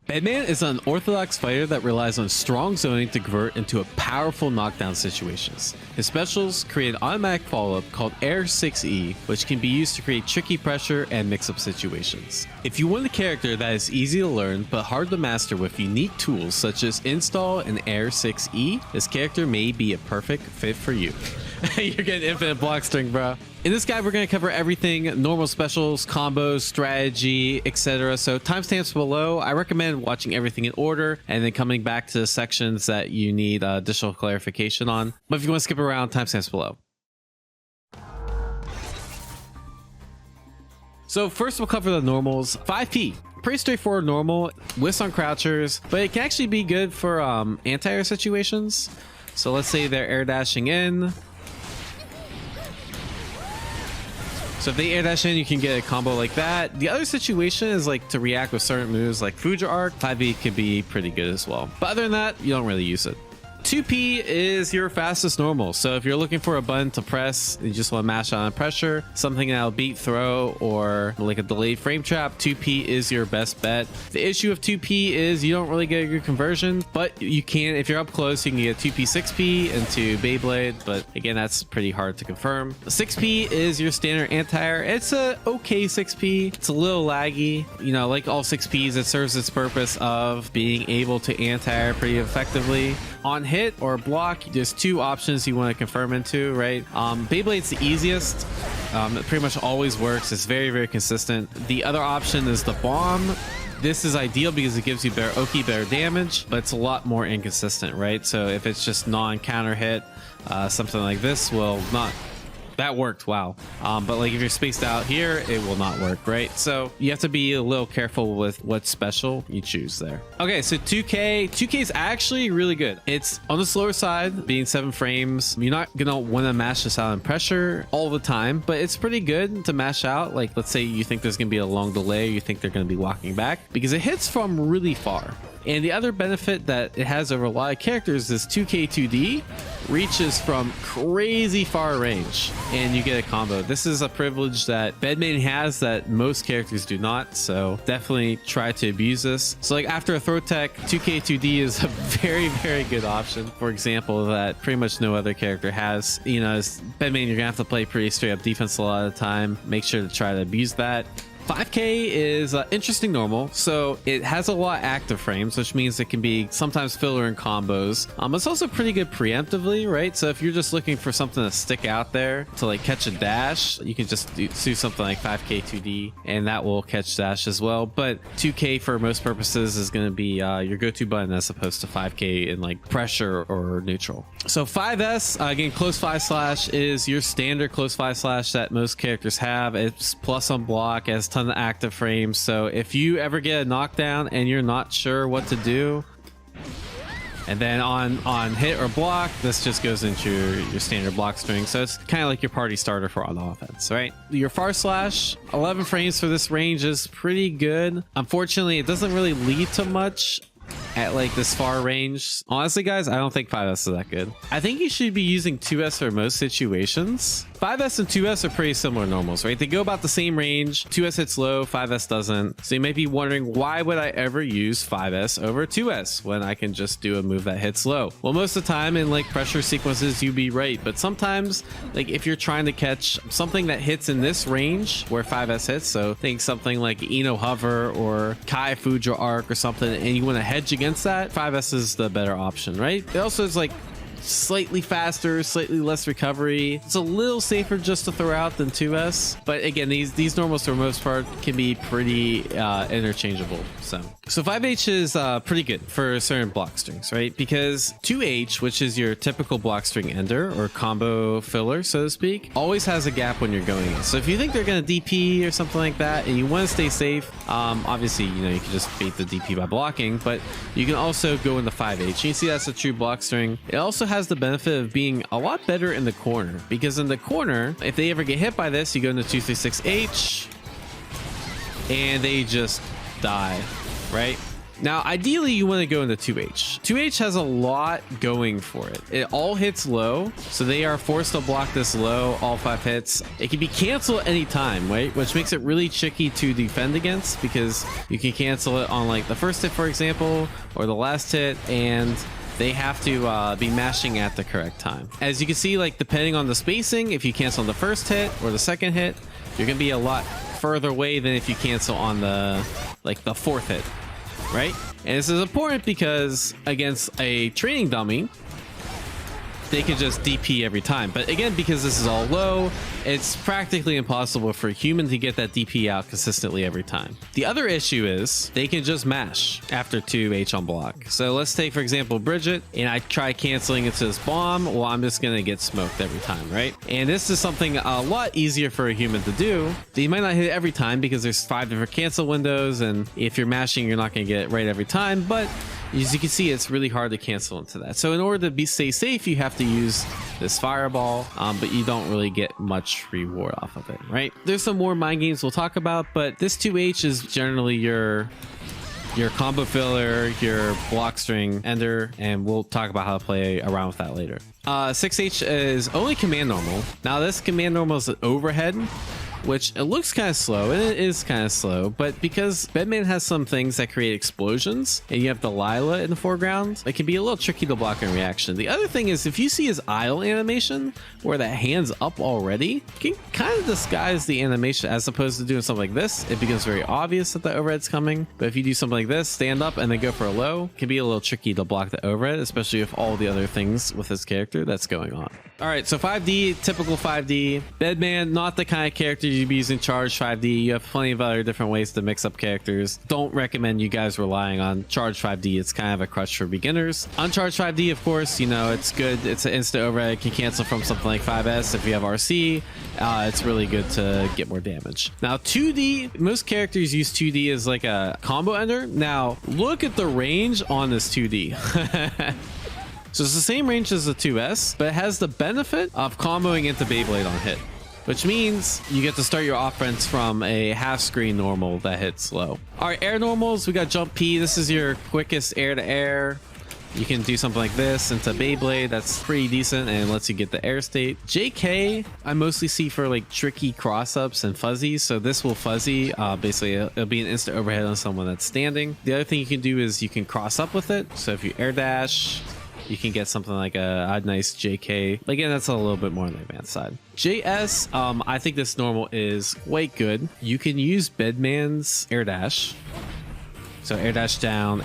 Bedman is an orthodox fighter that relies on strong zoning to convert into a powerful knockdown situations. His specials create an automatic follow-up called Air 6E, which can be used to create tricky pressure and mix-up situations. If you want a character that is easy to learn but hard to master with unique tools such as install and Air 6E, this character may be a perfect fit for you. You're getting infinite block string, bro. In this guide, we're going to cover everything: normal specials, combos, strategy, etc. So timestamps below. I recommend watching everything in order and then coming back to the sections that you need additional clarification on. But if you want to skip around, timestamps below. So first we'll cover the normals. 5P. Pretty straightforward normal. Whiffs on crouchers, but it can actually be good for anti-air situations. So let's say they're air dashing in. So if they air dash in, you can get a combo like that. The other situation is like to react with certain moves like Fuja Arc. 5E could be pretty good as well. But other than that, you don't really use it. 2P is your fastest normal. So if you're looking for a button to press, you just want to mash on pressure, something that'll beat throw or like a delayed frame trap, 2P is your best bet. The issue of 2P is you don't really get a good conversion, but you can, if you're up close, you can get 2P 6P into Beyblade, but again, that's pretty hard to confirm. 6P is your standard anti-air. It's a okay 6P. It's a little laggy. You know, like all 6Ps, it serves its purpose of being able to anti-air pretty effectively. On hit or block, there's two options you want to confirm into, right? Beyblade's the easiest. It pretty much always works. It's very, very consistent. The other option is the bomb. This is ideal because it gives you better Oki, better damage, but it's a lot more inconsistent, right? So if it's just non-counter hit, something like this will not... That worked, wow. But like if you're spaced out here, it will not work, right? So you have to be a little careful with what special you choose there. Okay, so 2K is actually really good. It's on the slower side, being 7 frames. You're not gonna want to mash this out in pressure all the time, but it's pretty good to mash out. Like let's say you think there's gonna be a long delay, you think they're gonna be walking back, because it hits from really far. And the other benefit that it has over a lot of characters is 2K2D reaches from crazy far range and you get a combo. This is a privilege that Bedman has that most characters do not, so definitely try to abuse this. So like after a throw tech, 2K2D is a very, very good option. For example, that pretty much no other character has. You know, as Bedman, you're gonna have to play pretty straight up defense a lot of the time. Make sure to try to abuse that. 5K is interesting normal, so it has a lot of active frames, which means it can be sometimes filler in combos. It's also pretty good preemptively, right? So if you're just looking for something to stick out there to like catch a dash, you can just do something like 5K 2D and that will catch dash as well. But 2K for most purposes is going to be your go-to button as opposed to 5K in like pressure or neutral. So 5S, again, close 5 / is your standard close 5 / that most characters have. It's plus on block, as ton of active frames, so if you ever get a knockdown and you're not sure what to do, and then on hit or block, this just goes into your standard block string. So it's kind of like your party starter for on offense, right? Your far slash, 11 frames for this range is pretty good. Unfortunately, it doesn't really lead to much at like this far range. Honestly, guys, I don't think 5S is that good. I think you should be using 2S for most situations. 5S and 2S are pretty similar normals, right? They go about the same range. 2S hits low, 5S doesn't. So you might be wondering, why would I ever use 5S over 2S when I can just do a move that hits low? Well, most of the time in like pressure sequences, you'd be right. But sometimes, like if you're trying to catch something that hits in this range where 5S hits, so think something like Eno Hover or Kai Fuja Arc or something, and you want to hedge against that, 5S is the better option, right? It also is like slightly faster, slightly less recovery. It's a little safer just to throw out than 2S, but again, these normals for the most part can be pretty interchangeable. So 5H is pretty good for certain block strings, right? Because 2H, which is your typical block string ender or combo filler, so to speak, always has a gap when you're going in. So if you think they're going to DP or something like that and you want to stay safe, obviously, you know, you can just beat the DP by blocking, but you can also go into 5H. You see that's a true block string. It also has the benefit of being a lot better in the corner, because in the corner, if they ever get hit by this, you go into 236H and they just die, right? Now, ideally, you want to go into 2H. 2H has a lot going for it. It all hits low, so they are forced to block this low, all 5 hits. It can be canceled any time, right? Which makes it really tricky to defend against because you can cancel it on like the first hit, for example, or the last hit, and they have to be mashing at the correct time. As you can see, like depending on the spacing, if you cancel on the first hit or the second hit, you're gonna be a lot further away than if you cancel on the fourth hit, right? And this is important because against a training dummy, they can just DP every time. But again, because this is all low, it's practically impossible for a human to get that DP out consistently every time. The other issue is they can just mash after 2H on block. So let's take, for example, Bridget, and I try canceling into this bomb. Well, I'm just going to get smoked every time, right? And this is something a lot easier for a human to do. They might not hit every time because there's 5 different cancel windows, and if you're mashing, you're not going to get it right every time. But as you can see, it's really hard to cancel into that. So in order to stay safe, you have to use this fireball, but you don't really get much reward off of it, right? There's some more mind games we'll talk about, but this 2H is generally your combo filler, your block string ender, and we'll talk about how to play around with that later. 6H is only command normal. Now this command normal is an overhead, which it looks kind of slow, and it is kind of slow, but because Bedman has some things that create explosions, and you have Delilah in the foreground, it can be a little tricky to block in reaction. The other thing is, if you see his idle animation, where that hand's up already, you can kind of disguise the animation. As opposed to doing something like this, it becomes very obvious that the overhead's coming, but if you do something like this, stand up and then go for a low, it can be a little tricky to block the overhead, especially with all the other things with his character that's going on. All right, so 5D, typical 5D. Bedman, not the kind of character you'd be using charge 5D. You have plenty of other different ways to mix up characters. Don't recommend you guys relying on charge 5D. It's kind of a crutch for beginners. Uncharged 5D, of course, you know, it's good. It's an instant overhead. It can cancel from something like 5S. If you have RC, it's really good to get more damage. Now 2D, most characters use 2D as like a combo ender. Now look at the range on this 2D. So it's the same range as the 2S, but it has the benefit of comboing into Beyblade on hit, which means you get to start your offense from a half screen normal that hits low. All right, air normals, we got jump P. This is your quickest air to air. You can do something like this into Beyblade. That's pretty decent and lets you get the air state. JK, I mostly see for like tricky cross-ups and fuzzies. So this will fuzzy. Basically, it'll be an instant overhead on someone that's standing. The other thing you can do is you can cross up with it. So if you air dash, you can get something like a nice JK. Again, that's a little bit more on the advanced side. JS, I think this normal is quite good. You can use Bedman's air dash. So air dash down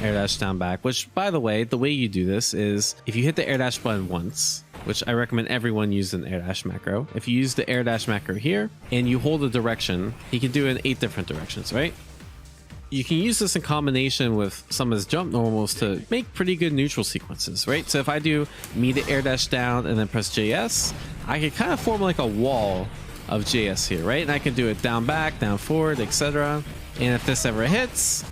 back, which by the way you do this is if you hit the air dash button once, which I recommend everyone use an air dash macro. If you use the air dash macro here and you hold the direction, you can do it in 8 different directions, right? You can use this in combination with some of his jump normals to make pretty good neutral sequences, right? So if I do me to air dash down and then press JS, I can kind of form like a wall of JS here, right? And I can do it down back, down forward, etc. And if this ever hits,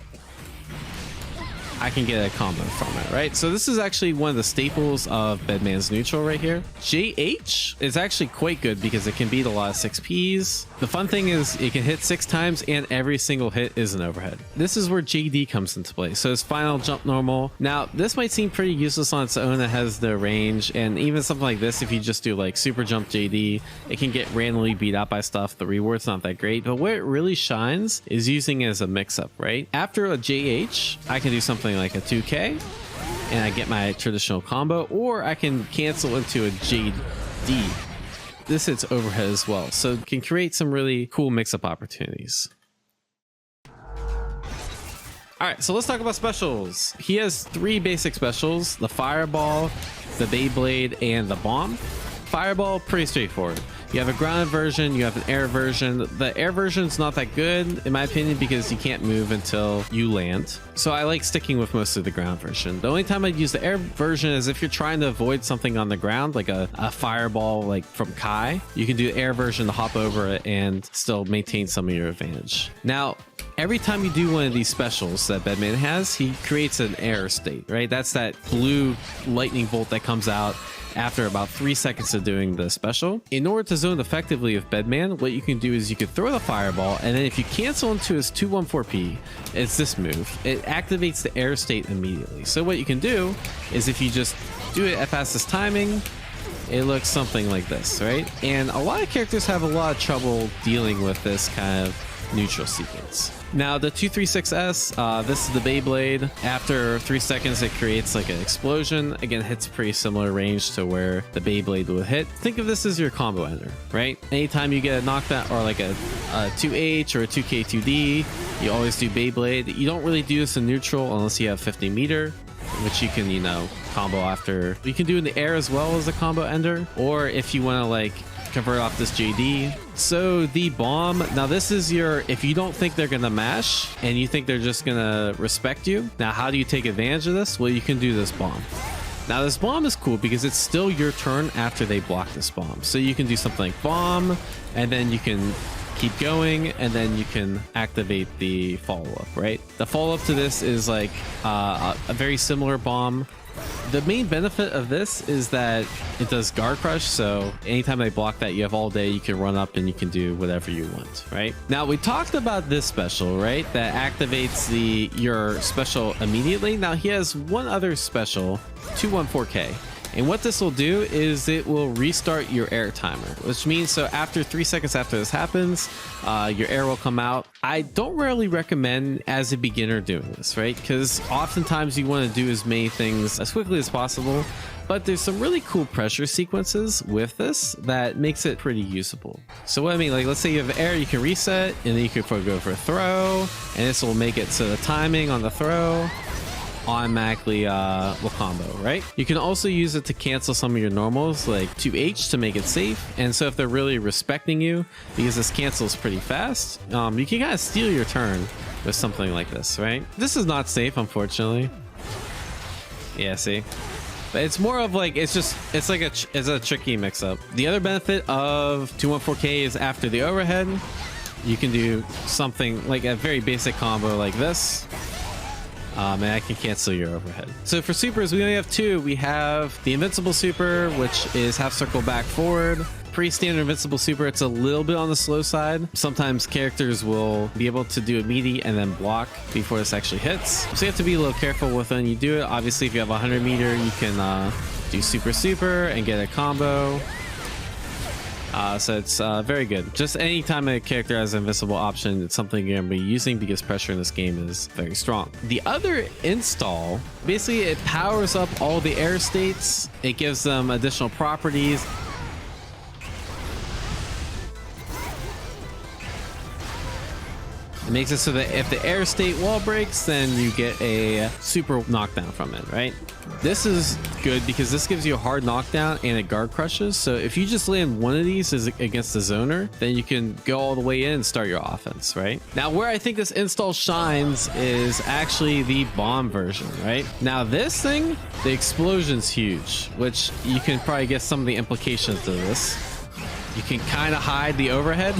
I can get a combo from it, right? So this is actually one of the staples of Bedman's neutral right here. JH is actually quite good because it can beat a lot of 6Ps. The fun thing is it can hit 6 times and every single hit is an overhead. This is where JD comes into play. So his final jump normal. Now, this might seem pretty useless on its own. It has the range, and even something like this, if you just do like super jump JD, it can get randomly beat out by stuff. The reward's not that great, but where it really shines is using it as a mix-up, right? After a JH, I can do something like a 2K and I get my traditional combo, or I can cancel into a JD. This hits overhead as well, so it can create some really cool mix-up opportunities. All right, so let's talk about specials. He has 3 basic specials: the fireball, the Beyblade, and the bomb. Fireball, pretty straightforward. You have a grounded version, you have an air version. The air version is not that good, in my opinion, because you can't move until you land. So I like sticking with most of the ground version. The only time I'd use the air version is if you're trying to avoid something on the ground, like a fireball like from Kai. You can do the air version to hop over it and still maintain some of your advantage. Now, every time you do one of these specials that Bedman has, he creates an air state, right? That's that blue lightning bolt that comes out after about 3 seconds of doing the special. In order to zone effectively with Bedman, what you can do is you can throw the fireball, and then if you cancel into his 214p, it's this move. It activates the air state immediately. So what you can do is if you just do it at fastest timing, it looks something like this, right? And a lot of characters have a lot of trouble dealing with this kind of neutral sequence. Now the 236S, this is the Beyblade. After 3 seconds, it creates like an explosion. Again, hits pretty similar range to where the Beyblade would hit. Think of this as your combo ender, right? Anytime you get a knockdown or like a 2H or a 2K2D, you always do Beyblade. You don't really do this in neutral unless you have 50 meter, which you can, you know, combo after. You can do in the air as well as a combo ender, or if you want to like convert off this JD. So the bomb, now this is your, if you don't think they're gonna mash and you think they're just gonna respect you, now how do you take advantage of this? Well, you can do this bomb. Now this bomb is cool because it's still your turn after they block this bomb. So you can do something like bomb, and then you can keep going, and then you can activate the follow-up, right? The follow-up to this is like a very similar bomb. The main benefit of this is that it does guard crush, so anytime they block that, you have all day, you can run up and you can do whatever you want, right? Now we talked about this special, right, that activates your special immediately. Now he has one other special, 214K. And what this will do is it will restart your air timer, which means so after 3 seconds after this happens, your air will come out. I don't really recommend as a beginner doing this, right? Because oftentimes you want to do as many things as quickly as possible, but there's some really cool pressure sequences with this that makes it pretty usable. So what I mean, like let's say you have air, you can reset, and then you can go for a throw, and this will make it so the timing on the throw automatically will combo, right? You can also use it to cancel some of your normals like 2H to make it safe. And so if they're really respecting you, because this cancels pretty fast, you can kind of steal your turn with something like this, right? This is not safe, unfortunately. Yeah, see? But it's more of like, it's a tricky mix up. The other benefit of 214K is after the overhead, you can do something like a very basic combo like this. And I can cancel your overhead. So for supers, we only have two. We have the invincible super, which is half circle back forward. Pretty standard invincible super. It's a little bit on the slow side. Sometimes characters will be able to do a meaty and then block before this actually hits. So you have to be a little careful with when you do it. Obviously, if you have 100 meter, you can do super and get a combo. So it's very good. Just anytime a character has an invincible option, it's something you're going to be using because pressure in this game is very strong. The other install, basically it powers up all the air states. It gives them additional properties. It makes it so that if the air state wall breaks, then you get a super knockdown from it, right? This is good because this gives you a hard knockdown and it guard crushes. So if you just land one of these against the zoner, then you can go all the way in and start your offense, right? Now, where I think this install shines is actually the bomb version, right? Now, this thing, the explosion's huge, which you can probably get some of the implications of this. You can kind of hide the overhead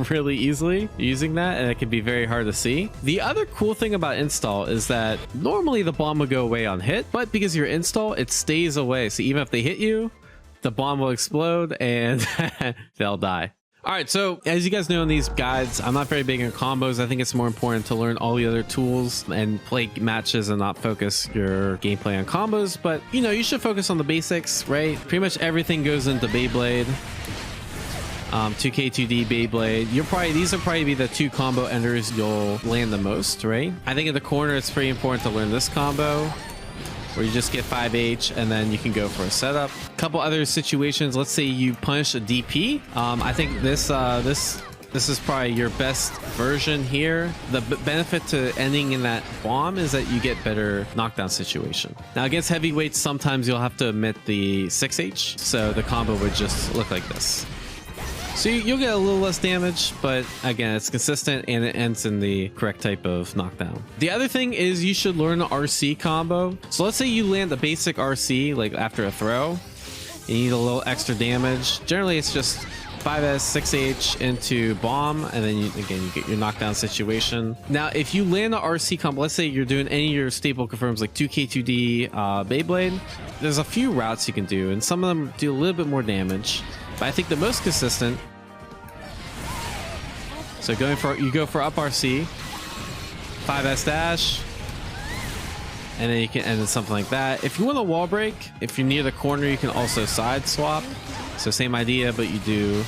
really easily using that, and it can be very hard to see. The other cool thing about install is that normally the bomb will go away on hit, but because you're install, it stays away. So even if they hit you, the bomb will explode and they'll die. All right, so as you guys know in these guides, I'm not very big on combos. I think it's more important to learn all the other tools and play matches and not focus your gameplay on combos. But, you know, you should focus on the basics, right? Pretty much everything goes into Beyblade. 2K2D Beyblade. These will probably be the two combo enders you'll land the most, right? I think in the corner, it's pretty important to learn this combo where you just get 5H and then you can go for a setup. A couple other situations. Let's say you punish a DP. I think this is probably your best version here. The benefit to ending in that bomb is that you get better knockdown situation. Now against heavyweights, sometimes you'll have to omit the 6H. So the combo would just look like this. So you'll get a little less damage, but again, it's consistent and it ends in the correct type of knockdown. The other thing is you should learn the RC combo. So let's say you land a basic RC like after a throw, you need a little extra damage. Generally, it's just 5S, 6H into bomb, and then again, you get your knockdown situation. Now, if you land an RC combo, let's say you're doing any of your staple confirms like 2K, 2D, Beyblade, there's a few routes you can do, and some of them do a little bit more damage. But I think the most consistent, so you go for up RC, 5S dash, and then you can end in something like that. If you want a wall break, if you're near the corner, you can also side swap. So same idea, but you do.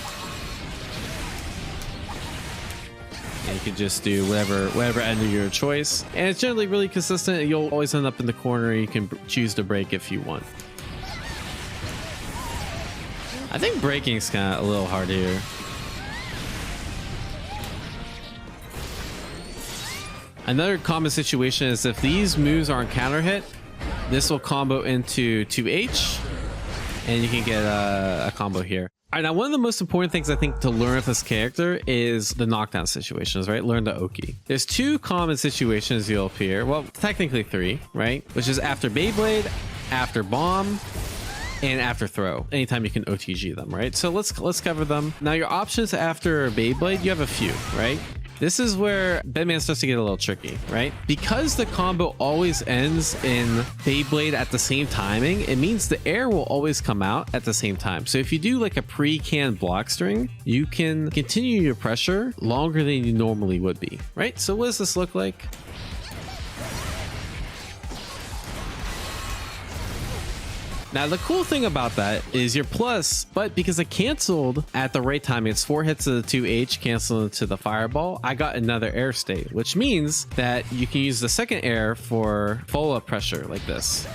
And you can just do whatever end of your choice, and it's generally really consistent. You'll always end up in the corner. You can choose to break if you want. I think breaking's kind of a little hard here. Another common situation is if these moves are on counter hit, this will combo into 2H, and you can get a combo here. All right, now one of the most important things I think to learn with this character is the knockdown situations, right? Learn the Oki. There's two common situations you'll appear. Well, technically three, right? Which is after Beyblade, after bomb, and after throw. Anytime you can OTG them, right? So let's cover them. Now your options after Beyblade, you have a few, right? This is where Bedman starts to get a little tricky, right? Because the combo always ends in Beyblade at the same timing, it means the air will always come out at the same time. So if you do like a pre-canned block string, you can continue your pressure longer than you normally would be, right? So what does this look like? Now, the cool thing about that is your plus, but because it canceled at the right time, it's 4 hits of the 2H, canceled into the fireball, I got another air state, which means that you can use the second air for follow-up pressure like this.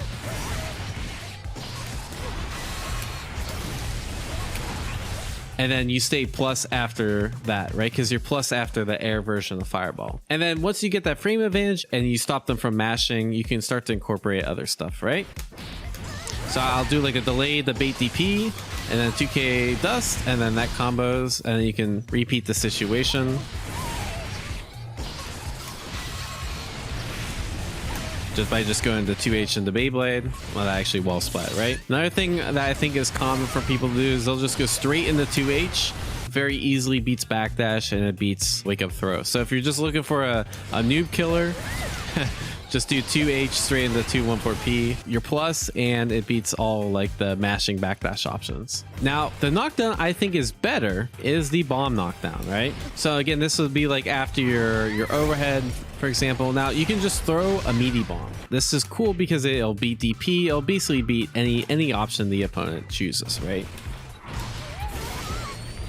And then you stay plus after that, right? Because you're plus after the air version of Fireball. And then once you get that frame advantage and you stop them from mashing, you can start to incorporate other stuff, right? So I'll do like a delay, the bait DP, and then 2K dust, and then that combos, and then you can repeat the situation. Just by going to 2H into Beyblade. Well, that actually wall splat, right? Another thing that I think is common for people to do is they'll just go straight into 2H. Very easily beats backdash, and it beats wake up throw. So if you're just looking for a noob killer, just do 2H straight into 214P, your plus, and it beats all like the mashing backdash options. Now, the knockdown I think is better is the bomb knockdown, right? So again, this would be like after your overhead, for example. Now you can just throw a meaty bomb. This is cool because it'll beat DP. It'll basically beat any option the opponent chooses, right?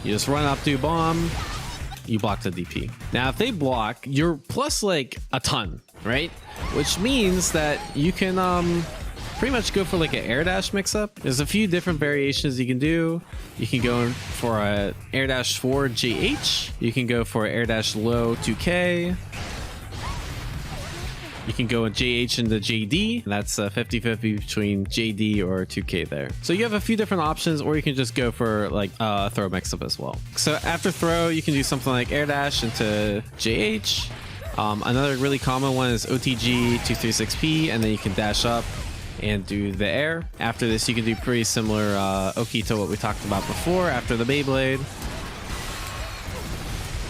You just run up, do bomb, you block the DP. Now, if they block, you're plus like a ton, right? Which means that you can pretty much go for like an air dash mix up. There's a few different variations you can do. You can go for a air dash 4 JH. You can go for air dash low 2K. You can go in JH into JD, and that's 50-50 between JD or 2K there. So you have a few different options, or you can just go for like a throw mix up as well. So after throw, you can do something like air dash into JH. Another really common one is OTG 236P, and then you can dash up and do the air. After this, you can do pretty similar Oki to what we talked about before after the Beyblade,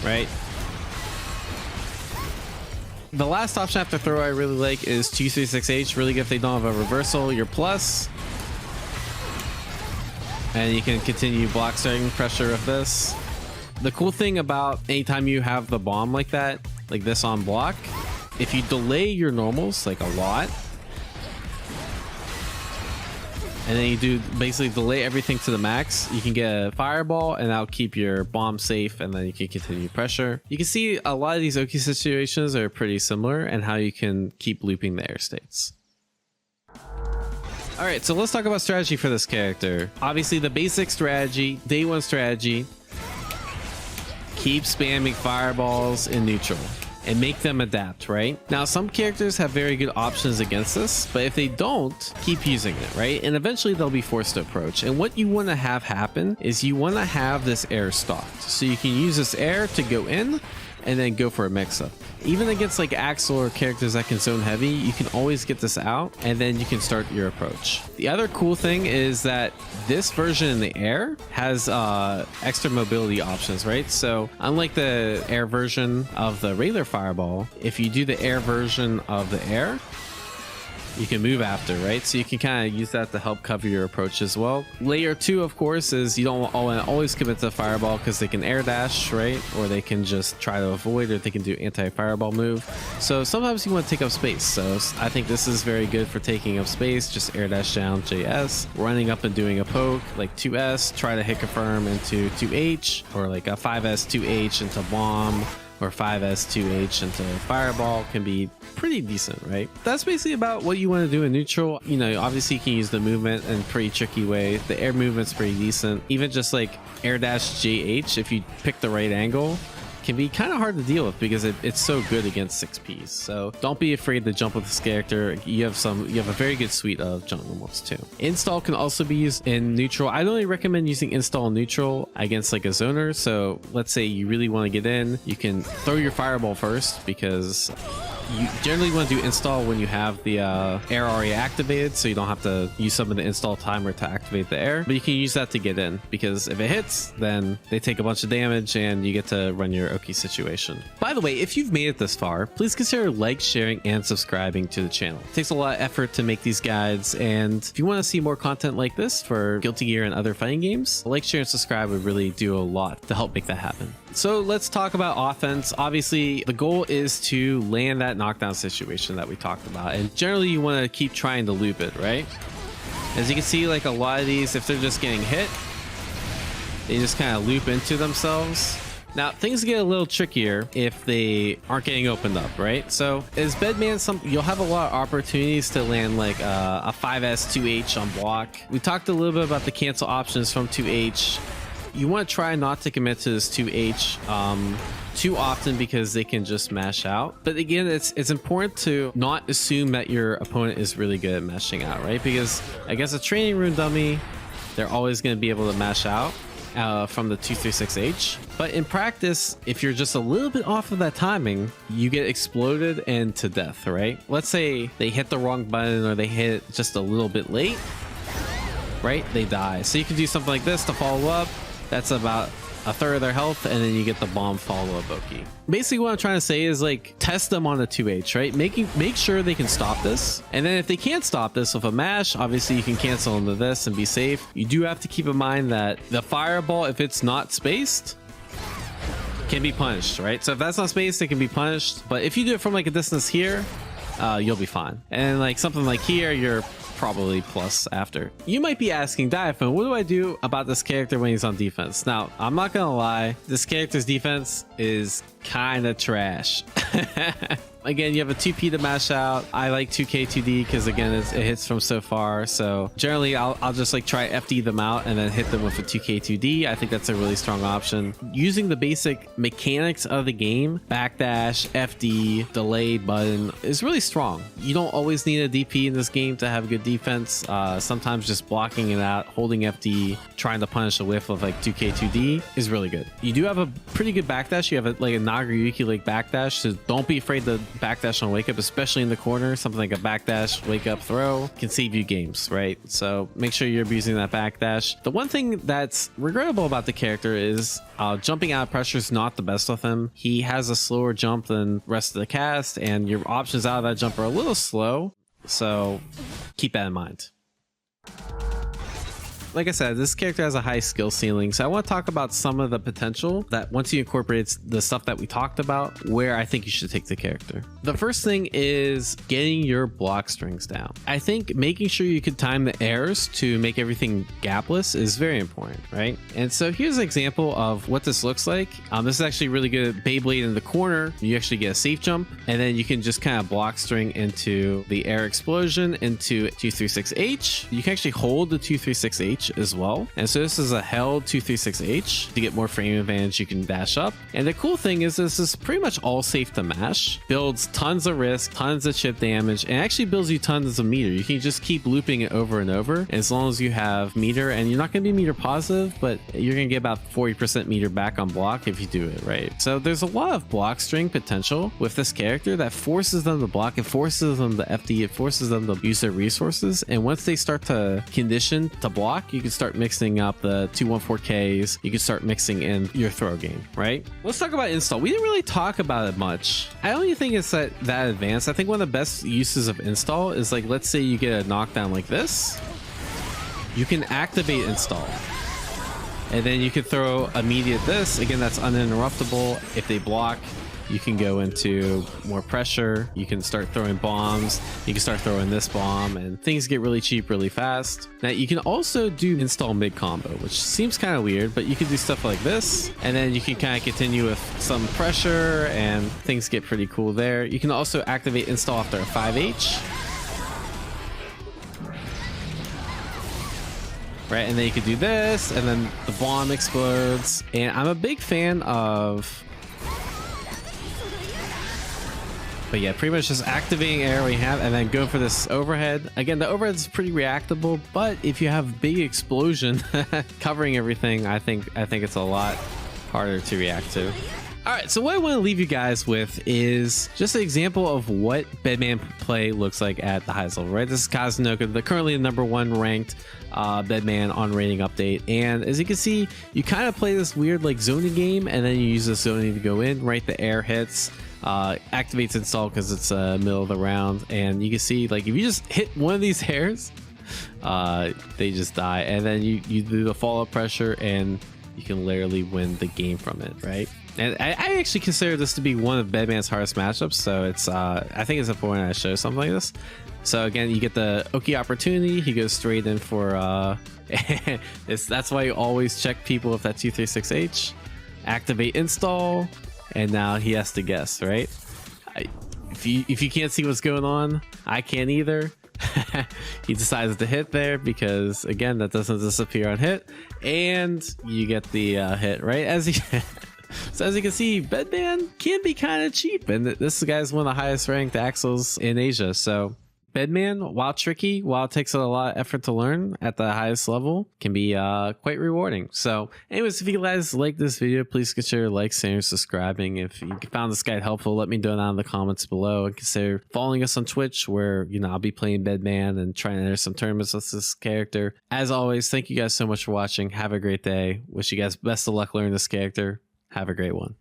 right? The last option after throw I really like is 236H. Really good if they don't have a reversal. Your plus, and you can continue block starting pressure with this. The cool thing about anytime you have the bomb like that, like this on block, if you delay your normals like a lot, and then you do basically delay everything to the max, you can get a fireball, and that'll keep your bomb safe, and then you can continue pressure. You can see a lot of these Oki situations are pretty similar, and how you can keep looping the air states. All right, so let's talk about strategy for this character. Obviously, the basic strategy, day one strategy, keep spamming fireballs in neutral and make them adapt, right? Now, some characters have very good options against this, but if they don't, keep using it, right? And eventually they'll be forced to approach. And what you want to have happen is you want to have this air stocked. So you can use this air to go in, and then go for a mix-up. Even against like Axel or characters that can zone heavy, you can always get this out and then you can start your approach. The other cool thing is that this version in the air has extra mobility options, right? So unlike the air version of the regular fireball, if you do the air version of the air, you can move after, right? So you can kind of use that to help cover your approach as well. Layer 2, of course, is you don't always commit to fireball because they can air dash, right? Or they can just try to avoid, or they can do anti-fireball move. So sometimes you want to take up space. So I think this is very good for taking up space. Just air dash down JS, running up and doing a poke like 2S, try to hit confirm into 2H, or like a 5S 2H into bomb, or 5S 2H into fireball can be pretty decent, right? That's basically about what you want to do in neutral. You know, obviously you can use the movement in a pretty tricky way. The air movement's pretty decent. Even just like air dash JH, if you pick the right angle, can be kind of hard to deal with because it's so good against 6Ps. So don't be afraid to jump with this character. You have a very good suite of jump normals too. Install can also be used in neutral. I only recommend using install in neutral against like a zoner. So let's say you really want to get in, you can throw your fireball first, because you generally want to do install when you have the air already activated, so you don't have to use some of the install timer to activate the air, but you can use that to get in, because if it hits, then they take a bunch of damage and you get to run your Oki situation. By the way, if you've made it this far, please consider sharing and subscribing to the channel. It takes a lot of effort to make these guides, and if you want to see more content like this for Guilty Gear and other fighting games, share and subscribe would really do a lot to help make that happen. So let's talk about offense. Obviously, the goal is to land that knockdown situation that we talked about, and generally you want to keep trying to loop it, right? As you can see, like a lot of these, if they're just getting hit, they just kind of loop into themselves. Now things get a little trickier if they aren't getting opened up, right? So as Bedman, you'll have a lot of opportunities to land like a 5S 2H on block. We talked a little bit about the cancel options from 2H. You want to try not to commit to this 2H too often, because they can just mash out. But again, it's important to not assume that your opponent is really good at mashing out, right? Because against a training room dummy, they're always going to be able to mash out from the 236H. But in practice, if you're just a little bit off of that timing, you get exploded and to death, right? Let's say they hit the wrong button, or they hit just a little bit late, right? They die. So you can do something like this to follow up. That's about a third of their health, and then you get the bomb follow-up Oki. Basically what I'm trying to say is, like, test them on a 2H, right? Make sure they can stop this, and then if they can't stop this with a mash, obviously you can cancel into this and be safe. You do have to keep in mind that the fireball, if it's not spaced, can be punished, right? So if that's not spaced, it can be punished, but if you do it from like a distance here, you'll be fine. And like something like here, you're probably plus after. You might be asking, Diaphone, what do I do about this character when he's on defense? Now, I'm not gonna lie, this character's defense is kind of trash. Again, you have a 2P to mash out. I like 2K 2D because again, it hits from so far. So generally I'll just like try FD them out and then hit them with a 2K 2D. I think that's a really strong option. Using the basic mechanics of the game, backdash, FD, delay button, is really strong. You don't always need a DP in this game to have good defense. Sometimes just blocking it out, holding FD, trying to punish a whiff of like 2K 2D is really good. You do have a pretty good backdash. You have like a Nagayuki like backdash, so don't be afraid to backdash on wake up, especially in the corner. Something like a backdash wake up throw can save you games, right? So make sure you're abusing that backdash. The one thing that's regrettable about the character is jumping out of pressure is not the best with him. He has a slower jump than the rest of the cast, and your options out of that jump are a little slow, so keep that in mind. Like I said, this character has a high skill ceiling, so I want to talk about some of the potential that once you incorporate the stuff that we talked about, where I think you should take the character. The first thing is getting your block strings down. I think making sure you can time the airs to make everything gapless is very important, right? And so here's an example of what this looks like. This is actually really good at Beyblade in the corner. You actually get a safe jump, and then you can just kind of block string into the air explosion into 236H. You can actually hold the 236H 236H as well. And so this is a held 236H. To get more frame advantage, you can dash up. And the cool thing is this is pretty much all safe to mash. Builds tons of risk, tons of chip damage, and actually builds you tons of meter. You can just keep looping it over and over as long as you have meter, and you're not going to be meter positive, but you're going to get about 40% meter back on block if you do it right. So there's a lot of block string potential with this character that forces them to block, it forces them to FD, it forces them to use their resources. And once they start to condition to block, you can start mixing up the 214Ks, you can start mixing in your throw game, right? Let's talk about install. We didn't really talk about it much. I don't even think it's that advanced. I think one of the best uses of install is like, let's say you get a knockdown like this, you can activate install. And then you can throw immediate this. Again, that's uninterruptible. If they block, you can go into more pressure. You can start throwing bombs. You can start throwing this bomb, and things get really cheap really fast. Now, you can also do install mid combo, which seems kind of weird, but you can do stuff like this, and then you can kind of continue with some pressure, and things get pretty cool there. You can also activate install after a 5H. Right, and then you could do this, and then the bomb explodes. And I'm a big fan of, but yeah, pretty much just activating air we have, and then go for this overhead. Again, the overhead is pretty reactable, but if you have big explosion covering everything, I think it's a lot harder to react to. All right, so what I want to leave you guys with is just an example of what Bedman play looks like at the highest level, right? This is Kazunoko, the currently the #1 ranked Bedman on rating update. And as you can see, you kind of play this weird like zoning game, and then you use the zoning to go in, right? The air hits, activates install because it's middle of the round. And you can see, like, if you just hit one of these hairs, they just die. And then you do the follow-up pressure, and you can literally win the game from it, right? And I actually consider this to be one of Bedman's hardest matchups, so it's I think it's important I show something like this. So again, you get the Oki opportunity. He goes straight in for that's why you always check people if that's U36H. Activate install, and now he has to guess, right? If you can't see what's going on, I can't either. He decides to hit there because again, that doesn't disappear on hit, and you get the hit, right? So as you can see, Bedman can be kind of cheap, and this guy's one of the highest ranked Axles in Asia. So Bedman, while tricky, while it takes a lot of effort to learn at the highest level, can be quite rewarding. So anyways, if you guys like this video, please consider liking, sharing, subscribing. If you found this guide helpful, let me know down in the comments below, and consider following us on Twitch, where I'll be playing Bedman and trying to enter some tournaments with this character. As always, thank you guys so much for watching. Have a great day. Wish you guys best of luck learning this character. Have a great one.